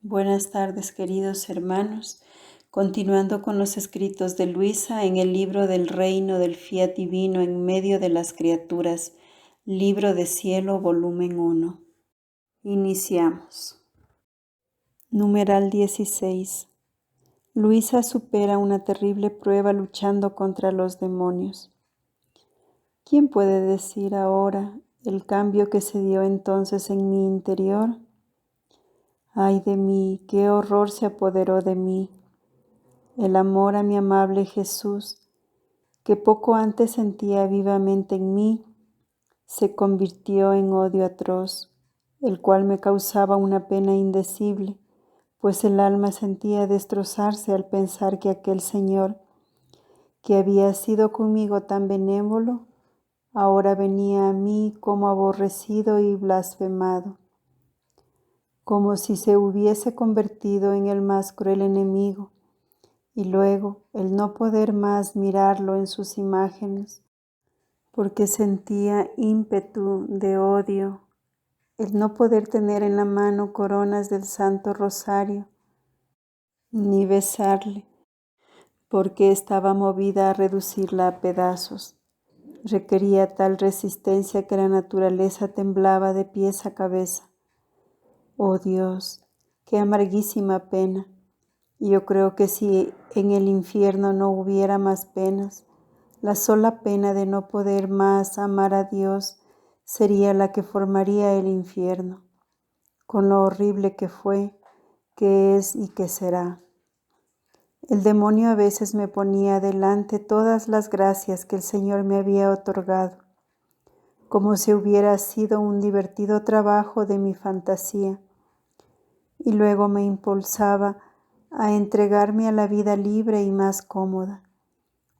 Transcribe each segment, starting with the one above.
Buenas tardes, queridos hermanos. Continuando con los escritos de Luisa en el libro del reino del fiat divino en medio de las criaturas, libro de cielo, volumen 1. Iniciamos. Numeral 16. Luisa supera una terrible prueba luchando contra los demonios. ¿Quién puede decir ahora el cambio que se dio entonces en mi interior? ¡Ay de mí! ¡Qué horror se apoderó de mí! El amor a mi amable Jesús, que poco antes sentía vivamente en mí, se convirtió en odio atroz, el cual me causaba una pena indecible, pues el alma sentía destrozarse al pensar que aquel Señor, que había sido conmigo tan benévolo, ahora venía a mí como aborrecido y blasfemado, como si se hubiese convertido en el más cruel enemigo, y luego el no poder más mirarlo en sus imágenes, porque sentía ímpetu de odio, el no poder tener en la mano coronas del Santo Rosario, ni besarle, porque estaba movida a reducirla a pedazos. Requería tal resistencia que la naturaleza temblaba de pies a cabeza. Oh Dios, qué amarguísima pena. Yo creo que si en el infierno no hubiera más penas, la sola pena de no poder más amar a Dios sería la que formaría el infierno, con lo horrible que fue, que es y que será. El demonio a veces me ponía delante todas las gracias que el Señor me había otorgado, como si hubiera sido un divertido trabajo de mi fantasía, y luego me impulsaba a entregarme a la vida libre y más cómoda.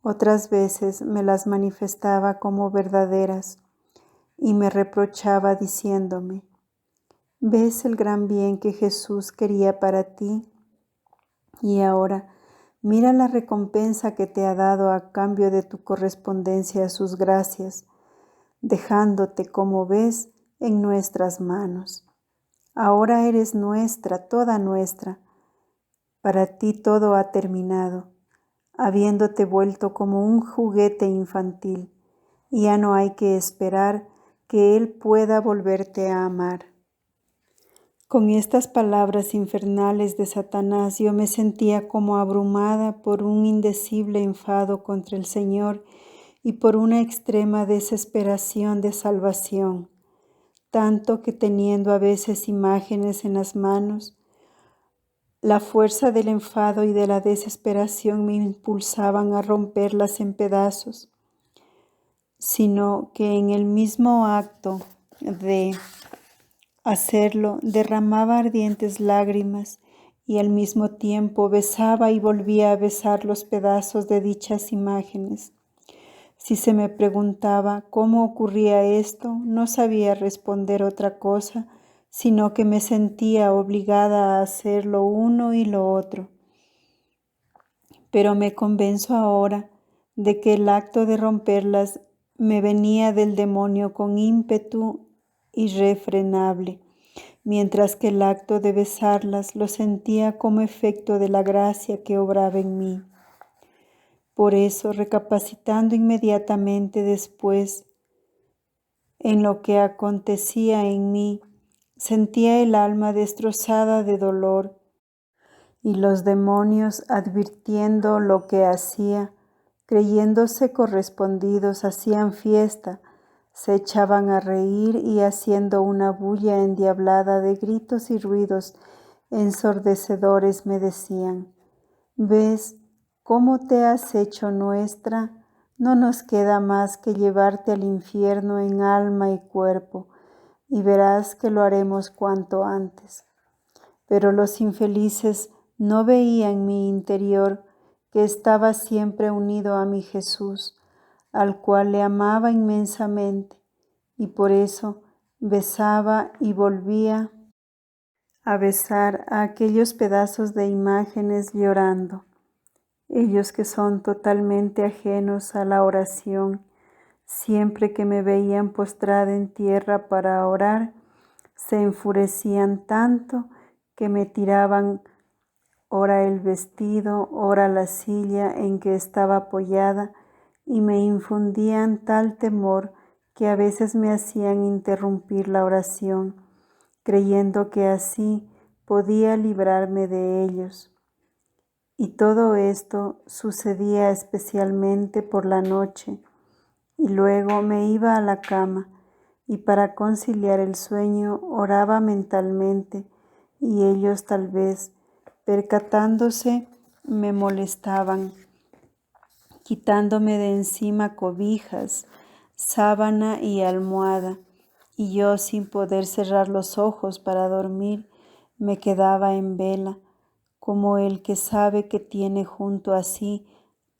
Otras veces me las manifestaba como verdaderas y me reprochaba diciéndome: ¿ves el gran bien que Jesús quería para ti? Y ahora mira la recompensa que te ha dado a cambio de tu correspondencia a sus gracias, dejándote, como ves, en nuestras manos. Ahora eres nuestra, toda nuestra. Para ti todo ha terminado, habiéndote vuelto como un juguete infantil, y ya no hay que esperar que Él pueda volverte a amar. Con estas palabras infernales de Satanás yo me sentía como abrumada por un indecible enfado contra el Señor y por una extrema desesperación de salvación, tanto que teniendo a veces imágenes en las manos, la fuerza del enfado y de la desesperación me impulsaban a romperlas en pedazos, sino que en el mismo acto de hacerlo derramaba ardientes lágrimas y al mismo tiempo besaba y volvía a besar los pedazos de dichas imágenes. Si se me preguntaba cómo ocurría esto, no sabía responder otra cosa, sino que me sentía obligada a hacer lo uno y lo otro. Pero me convenzo ahora de que el acto de romperlas me venía del demonio con ímpetu irrefrenable, mientras que el acto de besarlas lo sentía como efecto de la gracia que obraba en mí. Por eso, recapacitando inmediatamente después en lo que acontecía en mí, sentía el alma destrozada de dolor, y los demonios, advirtiendo lo que hacía, creyéndose correspondidos, hacían fiesta, se echaban a reír y haciendo una bulla endiablada de gritos y ruidos ensordecedores me decían: ¿ves cómo te has hecho nuestra? No nos queda más que llevarte al infierno en alma y cuerpo, y verás que lo haremos cuanto antes. Pero los infelices no veían mi interior, que estaba siempre unido a mi Jesús, al cual le amaba inmensamente, y por eso besaba y volvía a besar a aquellos pedazos de imágenes llorando. Ellos que son totalmente ajenos a la oración, siempre que me veían postrada en tierra para orar, se enfurecían tanto que me tiraban ora el vestido, ora la silla en que estaba apoyada, y me infundían tal temor que a veces me hacían interrumpir la oración, creyendo que así podía librarme de ellos. Y todo esto sucedía especialmente por la noche, y luego me iba a la cama, y para conciliar el sueño oraba mentalmente, y ellos tal vez, percatándose, me molestaban, quitándome de encima cobijas, sábana y almohada, y yo, sin poder cerrar los ojos para dormir, me quedaba en vela, como el que sabe que tiene junto a sí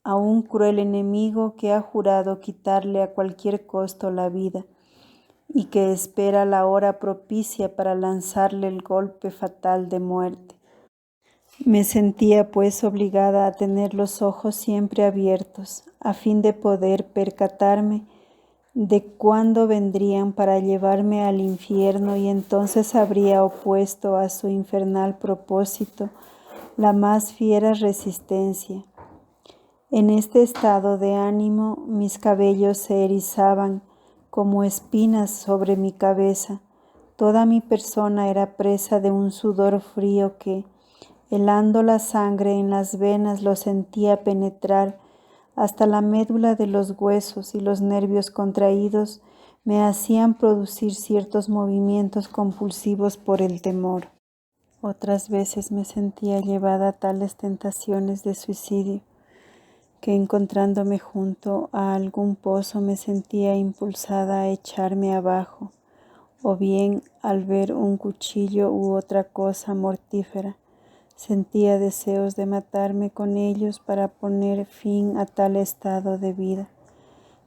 a un cruel enemigo que ha jurado quitarle a cualquier costo la vida, y que espera la hora propicia para lanzarle el golpe fatal de muerte. Me sentía pues obligada a tener los ojos siempre abiertos, a fin de poder percatarme de cuándo vendrían para llevarme al infierno, y entonces habría opuesto a su infernal propósito la más fiera resistencia. En este estado de ánimo mis cabellos se erizaban como espinas sobre mi cabeza. Toda mi persona era presa de un sudor frío que, helando la sangre en las venas, lo sentía penetrar hasta la médula de los huesos, y los nervios contraídos me hacían producir ciertos movimientos compulsivos por el temor. Otras veces me sentía llevada a tales tentaciones de suicidio que, encontrándome junto a algún pozo, me sentía impulsada a echarme abajo, o bien al ver un cuchillo u otra cosa mortífera, sentía deseos de matarme con ellos para poner fin a tal estado de vida.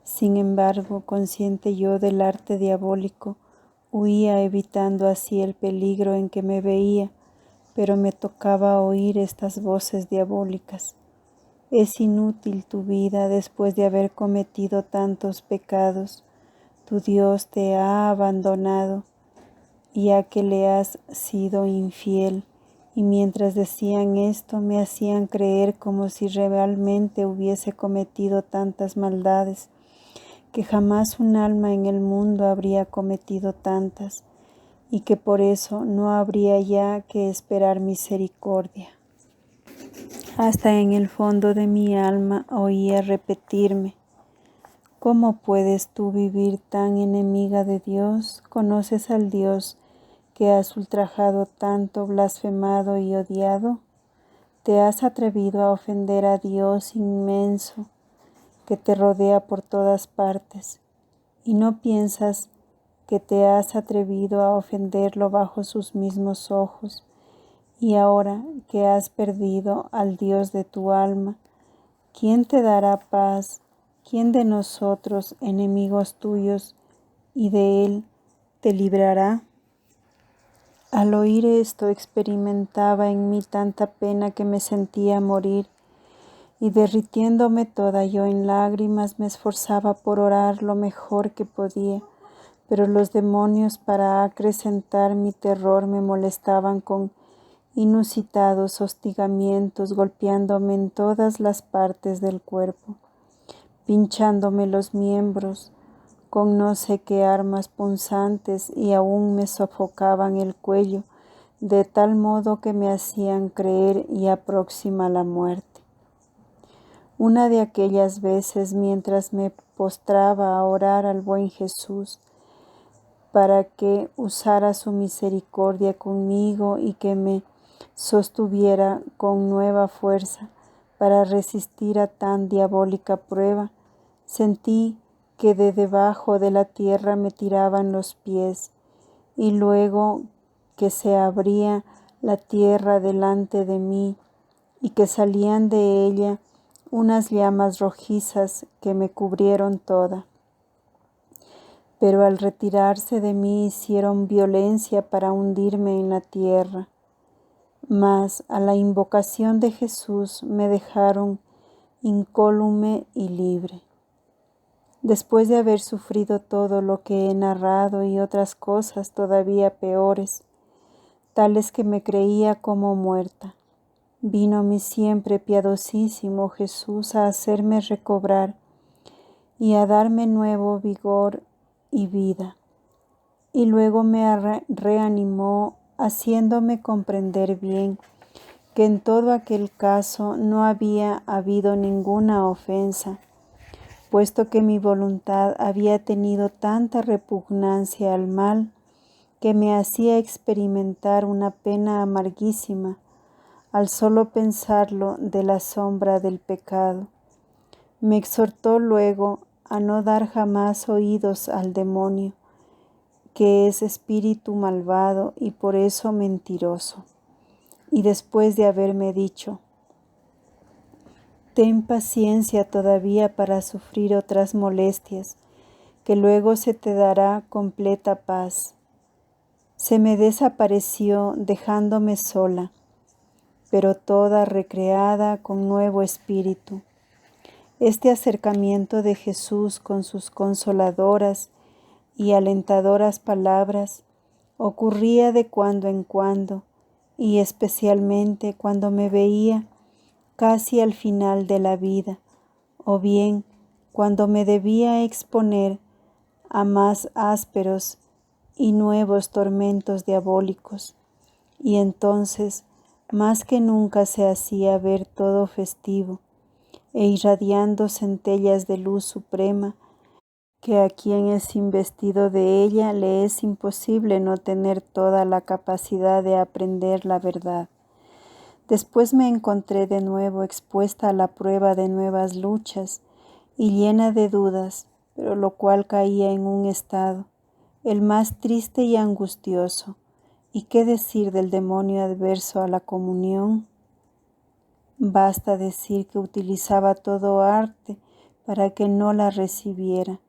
Sin embargo, consciente yo del arte diabólico, huía evitando así el peligro en que me veía, pero me tocaba oír estas voces diabólicas. Es inútil tu vida después de haber cometido tantos pecados. Tu Dios te ha abandonado, ya que le has sido infiel. Y mientras decían esto, me hacían creer como si realmente hubiese cometido tantas maldades, que jamás un alma en el mundo habría cometido tantas, y que por eso no habría ya que esperar misericordia. Hasta en el fondo de mi alma oía repetirme: ¿cómo puedes tú vivir tan enemiga de Dios? ¿Conoces al Dios que has ultrajado tanto, blasfemado y odiado? ¿Te has atrevido a ofender a Dios inmenso que te rodea por todas partes? ¿Y no piensas que te has atrevido a ofenderlo bajo sus mismos ojos? Y ahora que has perdido al Dios de tu alma, ¿quién te dará paz? ¿Quién de nosotros, enemigos tuyos, y de Él te librará? Al oír esto, experimentaba en mí tanta pena que me sentía morir, y derritiéndome toda yo en lágrimas, me esforzaba por orar lo mejor que podía, pero los demonios, para acrecentar mi terror, me molestaban con inusitados hostigamientos, golpeándome en todas las partes del cuerpo, pinchándome los miembros con no sé qué armas punzantes, y aún me sofocaban el cuello, de tal modo que me hacían creer ya próxima la muerte. Una de aquellas veces, mientras me postraba a orar al buen Jesús para que usara su misericordia conmigo y que me sostuviera con nueva fuerza para resistir a tan diabólica prueba, sentí que de debajo de la tierra me tiraban los pies, y luego que se abría la tierra delante de mí, y que salían de ella unas llamas rojizas que me cubrieron toda. Pero al retirarse de mí hicieron violencia para hundirme en la tierra. Mas a la invocación de Jesús me dejaron incólume y libre. Después de haber sufrido todo lo que he narrado y otras cosas todavía peores, tales que me creía como muerta. Vino mi siempre piadosísimo Jesús a hacerme recobrar y a darme nuevo vigor y vida. Y luego me reanimó haciéndome comprender bien que en todo aquel caso no había habido ninguna ofensa, puesto que mi voluntad había tenido tanta repugnancia al mal que me hacía experimentar una pena amarguísima al solo pensarlo de la sombra del pecado. Me exhortó luego a no dar jamás oídos al demonio, que es espíritu malvado y por eso mentiroso. Y después de haberme dicho, ten paciencia todavía para sufrir otras molestias, que luego se te dará completa paz. Se me desapareció dejándome sola, pero toda recreada con nuevo espíritu. Este acercamiento de Jesús con sus consoladoras y alentadoras palabras ocurría de cuando en cuando, y especialmente cuando me veía casi al final de la vida, o bien cuando me debía exponer a más ásperos y nuevos tormentos diabólicos, y entonces más que nunca se hacía ver todo festivo e irradiando centellas de luz suprema, que a quien es investido de ella le es imposible no tener toda la capacidad de aprender la verdad. Después me encontré de nuevo expuesta a la prueba de nuevas luchas y llena de dudas, pero lo cual caía en un estado, el más triste y angustioso. ¿Y qué decir del demonio adverso a la comunión? Basta decir que utilizaba todo arte para que no la recibiera,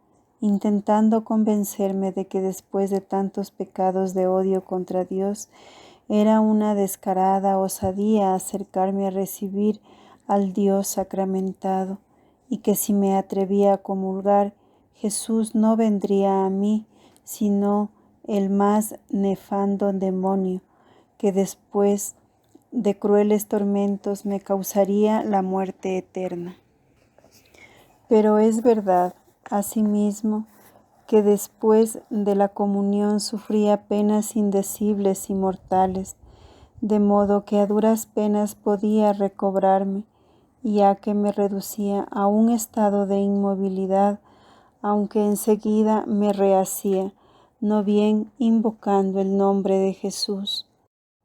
intentando convencerme de que después de tantos pecados de odio contra Dios, era una descarada osadía acercarme a recibir al Dios sacramentado, y que si me atrevía a comulgar, Jesús no vendría a mí, sino el más nefando demonio, que después de crueles tormentos me causaría la muerte eterna. Pero es verdad, asimismo, que después de la comunión sufría penas indecibles y mortales, de modo que a duras penas podía recobrarme, ya que me reducía a un estado de inmovilidad, aunque enseguida me rehacía, no bien invocando el nombre de Jesús,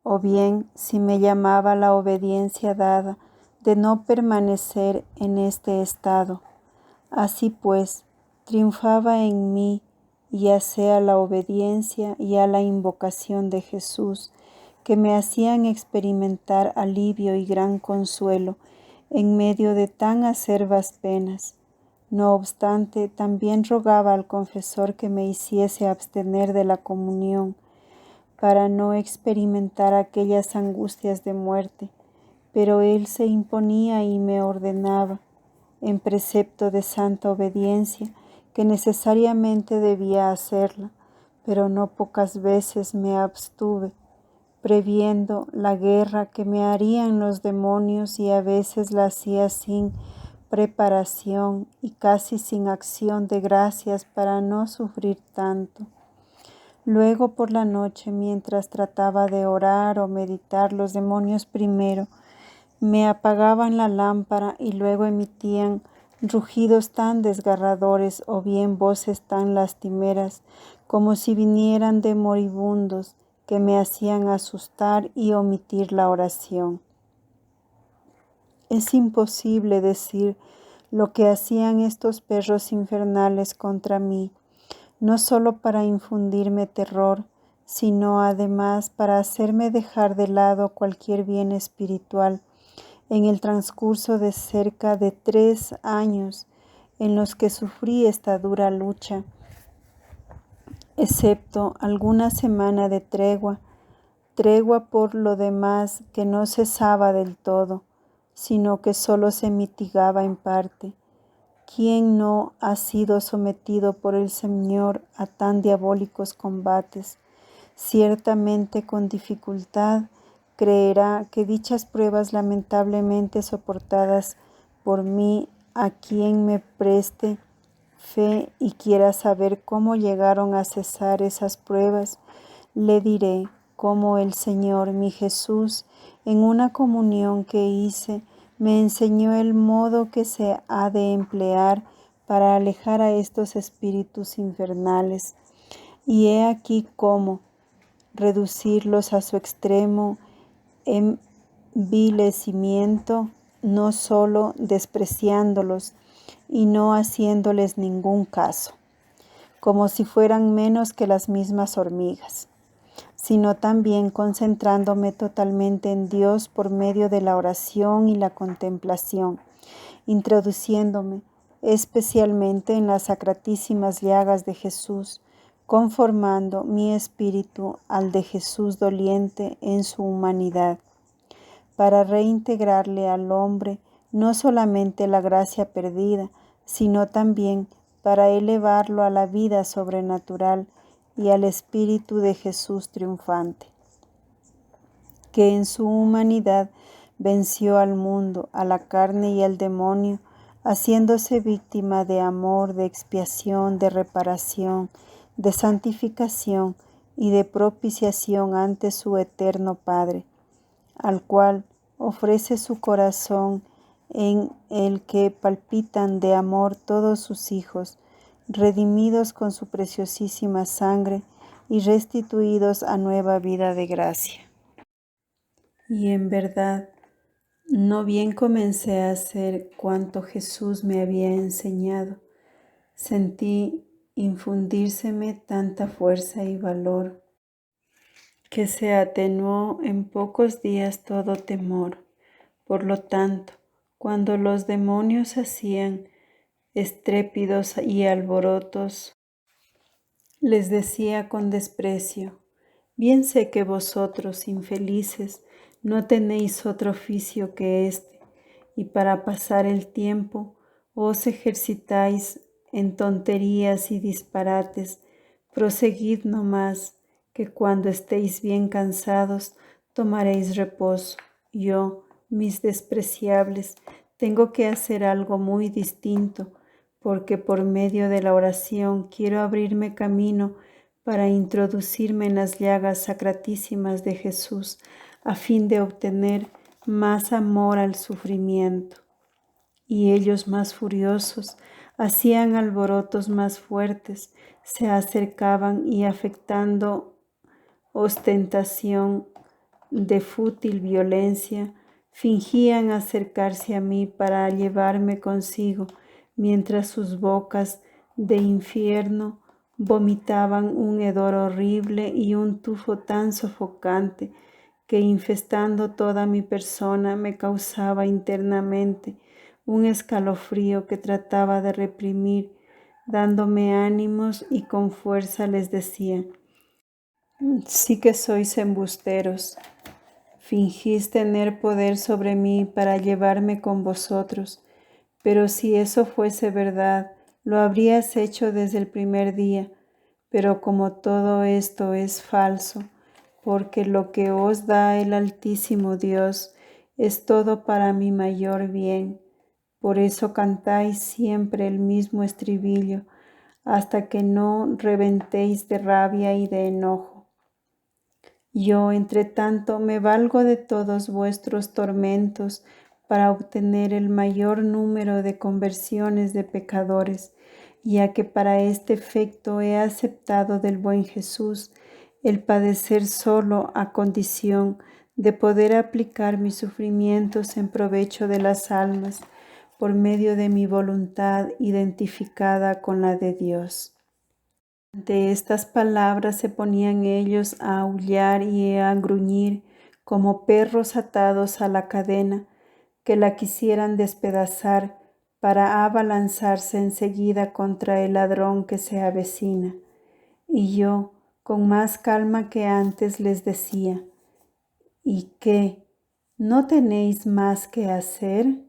o bien si me llamaba la obediencia dada de no permanecer en este estado. Así pues, triunfaba en mí, ya sea la obediencia y a la invocación de Jesús, que me hacían experimentar alivio y gran consuelo en medio de tan acerbas penas. No obstante, también rogaba al confesor que me hiciese abstener de la comunión, para no experimentar aquellas angustias de muerte, pero él se imponía y me ordenaba, en precepto de santa obediencia, que necesariamente debía hacerla, pero no pocas veces me abstuve, previendo la guerra que me harían los demonios, y a veces la hacía sin preparación y casi sin acción de gracias para no sufrir tanto. Luego por la noche, mientras trataba de orar o meditar, los demonios primero me apagaban la lámpara y luego emitían rugidos tan desgarradores o bien voces tan lastimeras como si vinieran de moribundos, que me hacían asustar y omitir la oración. Es imposible decir lo que hacían estos perros infernales contra mí, no solo para infundirme terror, sino además para hacerme dejar de lado cualquier bien espiritual. En el transcurso de cerca de 3 años en los que sufrí esta dura lucha, excepto alguna semana de tregua por lo demás que no cesaba del todo, sino que solo se mitigaba en parte. ¿Quién no ha sido sometido por el Señor a tan diabólicos combates, ciertamente con dificultad creerá que dichas pruebas lamentablemente soportadas por mí, a quien me preste fe y quiera saber cómo llegaron a cesar esas pruebas, le diré cómo el Señor, mi Jesús, en una comunión que hice, me enseñó el modo que se ha de emplear para alejar a estos espíritus infernales. Y he aquí cómo reducirlos a su extremo envilecimiento, no solo despreciándolos y no haciéndoles ningún caso, como si fueran menos que las mismas hormigas, sino también concentrándome totalmente en Dios por medio de la oración y la contemplación, introduciéndome especialmente en las sacratísimas llagas de Jesús, conformando mi espíritu al de Jesús doliente en su humanidad, para reintegrarle al hombre no solamente la gracia perdida, sino también para elevarlo a la vida sobrenatural y al Espíritu de Jesús triunfante, que en su humanidad venció al mundo, a la carne y al demonio, haciéndose víctima de amor, de expiación, de reparación, de santificación y de propiciación ante su eterno Padre, al cual ofrece su corazón, en el que palpitan de amor todos sus hijos, redimidos con su preciosísima sangre y restituidos a nueva vida de gracia. Y en verdad, no bien comencé a hacer cuanto Jesús me había enseñado, sentí infundírseme tanta fuerza y valor, que se atenuó en pocos días todo temor. Por lo tanto, cuando los demonios hacían estrépidos y alborotos, les decía con desprecio: bien sé que vosotros, infelices, no tenéis otro oficio que este, y para pasar el tiempo os ejercitáis en tonterías y disparates. Proseguid no más, que cuando estéis bien cansados tomaréis reposo. Yo, mis despreciables, tengo que hacer algo muy distinto, porque por medio de la oración quiero abrirme camino para introducirme en las llagas sacratísimas de Jesús, a fin de obtener más amor al sufrimiento. Y ellos, más furiosos, hacían alborotos más fuertes, se acercaban y, afectando ostentación de fútil violencia, fingían acercarse a mí para llevarme consigo, mientras sus bocas de infierno vomitaban un hedor horrible y un tufo tan sofocante que, infestando toda mi persona, me causaba internamente un escalofrío que trataba de reprimir. Dándome ánimos y con fuerza les decía: sí que sois embusteros. Fingís tener poder sobre mí para llevarme con vosotros, pero si eso fuese verdad, lo habrías hecho desde el primer día. Pero como todo esto es falso, porque lo que os da el Altísimo Dios es todo para mi mayor bien, por eso cantáis siempre el mismo estribillo, hasta que no reventéis de rabia y de enojo. Yo, entre tanto, me valgo de todos vuestros tormentos para obtener el mayor número de conversiones de pecadores, ya que para este efecto he aceptado del buen Jesús el padecer solo, a condición de poder aplicar mis sufrimientos en provecho de las almas por medio de mi voluntad identificada con la de Dios. De estas palabras se ponían ellos a aullar y a gruñir como perros atados a la cadena, que la quisieran despedazar para abalanzarse enseguida contra el ladrón que se avecina. Y yo, con más calma que antes, les decía: ¿y qué? ¿No tenéis más que hacer?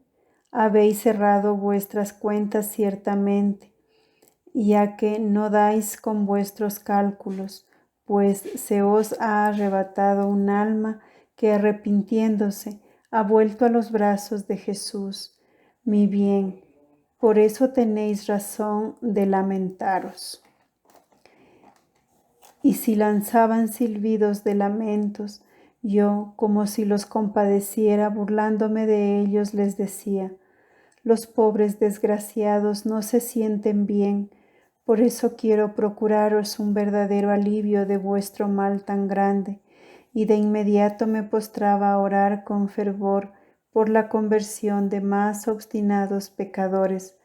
Habéis cerrado vuestras cuentas ciertamente, ya que no dais con vuestros cálculos, pues se os ha arrebatado un alma que arrepintiéndose ha vuelto a los brazos de Jesús, mi bien. Por eso tenéis razón de lamentaros. Y si lanzaban silbidos de lamentos, yo, como si los compadeciera, burlándome de ellos, les decía: los pobres desgraciados no se sienten bien, por eso quiero procuraros un verdadero alivio de vuestro mal tan grande. Y de inmediato me postraba a orar con fervor por la conversión de más obstinados pecadores,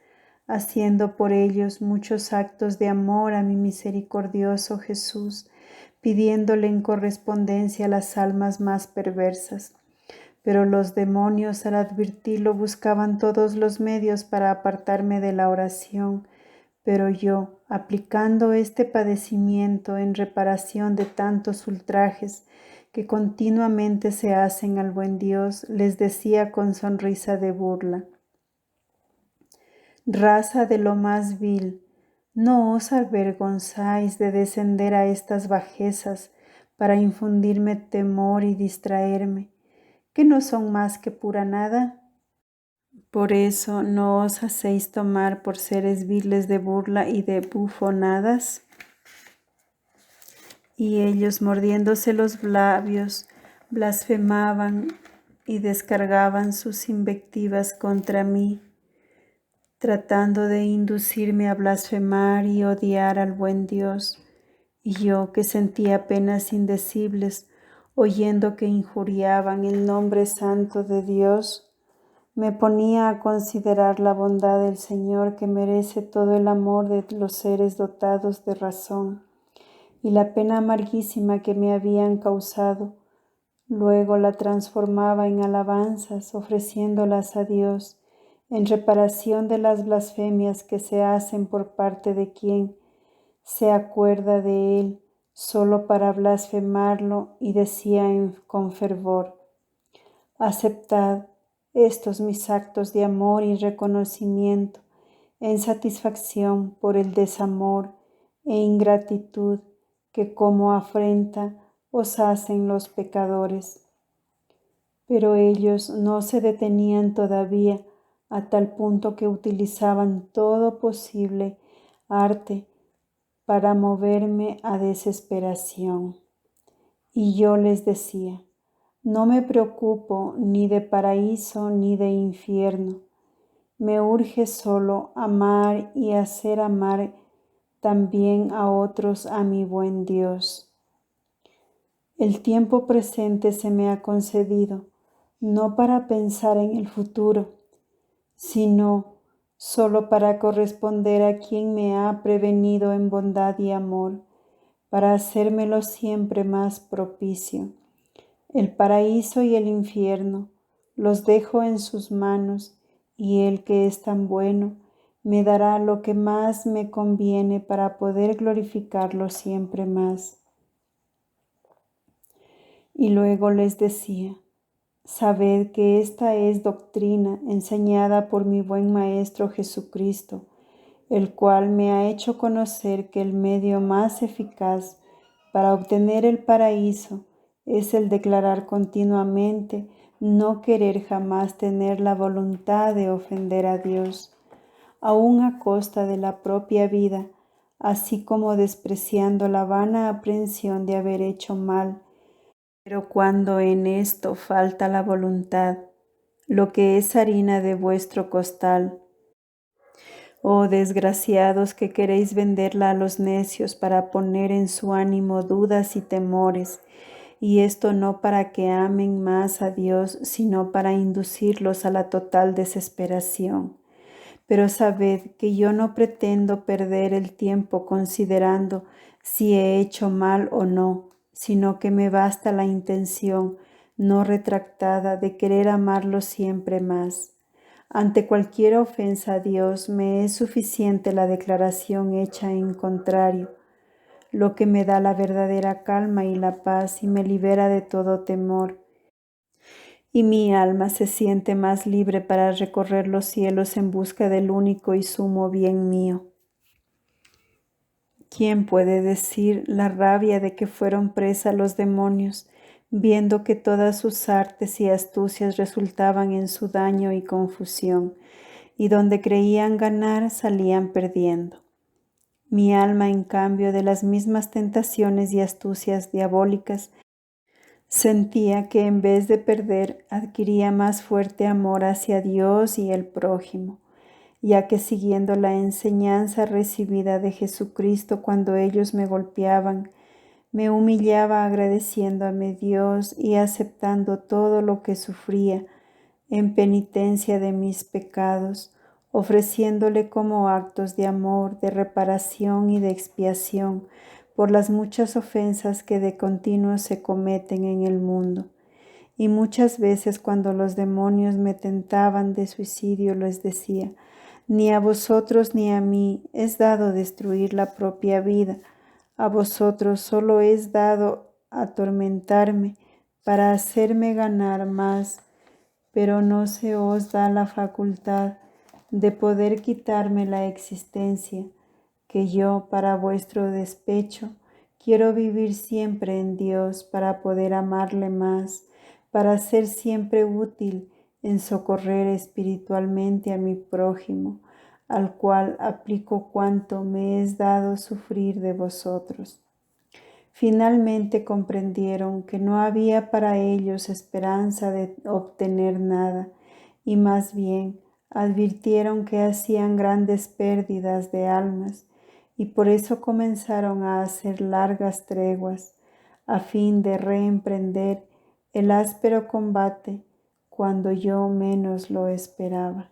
haciendo por ellos muchos actos de amor a mi misericordioso Jesús, pidiéndole en correspondencia las almas más perversas. Pero los demonios, al advertirlo, buscaban todos los medios para apartarme de la oración. Pero yo, aplicando este padecimiento en reparación de tantos ultrajes que continuamente se hacen al buen Dios, les decía con sonrisa de burla: raza de lo más vil, ¿no os avergonzáis de descender a estas bajezas para infundirme temor y distraerme, que no son más que pura nada? Por eso no os hacéis tomar por seres viles de burla y de bufonadas. Y ellos, mordiéndose los labios, blasfemaban y descargaban sus invectivas contra mí, tratando de inducirme a blasfemar y odiar al buen Dios. Y yo, que sentía penas indecibles, oyendo que injuriaban el nombre santo de Dios, me ponía a considerar la bondad del Señor, que merece todo el amor de los seres dotados de razón, y la pena amarguísima que me habían causado. Luego la transformaba en alabanzas, ofreciéndolas a Dios, en reparación de las blasfemias que se hacen por parte de quien se acuerda de Él solo para blasfemarlo, y decía con fervor: aceptad estos mis actos de amor y reconocimiento en satisfacción por el desamor e ingratitud que como afrenta os hacen los pecadores. Pero ellos no se detenían todavía, a tal punto que utilizaban todo posible arte para moverme a desesperación. Y yo les decía: no me preocupo ni de paraíso ni de infierno. Me urge solo amar y hacer amar también a otros a mi buen Dios. El tiempo presente se me ha concedido no para pensar en el futuro, sino solo para corresponder a quien me ha prevenido en bondad y amor, para hacérmelo siempre más propicio. El paraíso y el infierno los dejo en sus manos, y Él, que es tan bueno, me dará lo que más me conviene para poder glorificarlo siempre más. Y luego les decía: sabed que esta es doctrina enseñada por mi buen Maestro Jesucristo, el cual me ha hecho conocer que el medio más eficaz para obtener el paraíso es el declarar continuamente no querer jamás tener la voluntad de ofender a Dios, aun a costa de la propia vida, así como despreciando la vana aprensión de haber hecho mal. Pero cuando en esto falta la voluntad, lo que es harina de vuestro costal, oh desgraciados que queréis venderla a los necios para poner en su ánimo dudas y temores, y esto no para que amen más a Dios, sino para inducirlos a la total desesperación. Pero sabed que yo no pretendo perder el tiempo considerando si he hecho mal o no, sino que me basta la intención no retractada de querer amarlo siempre más. Ante cualquier ofensa a Dios me es suficiente la declaración hecha en contrario, lo que me da la verdadera calma y la paz y me libera de todo temor. Y mi alma se siente más libre para recorrer los cielos en busca del único y sumo bien mío. ¿Quién puede decir la rabia de que fueron presa los demonios, viendo que todas sus artes y astucias resultaban en su daño y confusión, y donde creían ganar salían perdiendo? Mi alma, en cambio, de las mismas tentaciones y astucias diabólicas, sentía que en vez de perder, adquiría más fuerte amor hacia Dios y el prójimo, ya que siguiendo la enseñanza recibida de Jesucristo cuando ellos me golpeaban, me humillaba agradeciendo a mi Dios y aceptando todo lo que sufría en penitencia de mis pecados, ofreciéndole como actos de amor, de reparación y de expiación por las muchas ofensas que de continuo se cometen en el mundo. Y muchas veces cuando los demonios me tentaban de suicidio les decía: ni a vosotros ni a mí es dado destruir la propia vida, a vosotros solo es dado atormentarme para hacerme ganar más, pero no se os da la facultad de poder quitarme la existencia, que yo, para vuestro despecho, quiero vivir siempre en Dios para poder amarle más, para ser siempre útil en socorrer espiritualmente a mi prójimo, al cual aplico cuanto me es dado sufrir de vosotros. Finalmente comprendieron que no había para ellos esperanza de obtener nada, y más bien advirtieron que hacían grandes pérdidas de almas, y por eso comenzaron a hacer largas treguas, a fin de reemprender el áspero combate cuando yo menos lo esperaba.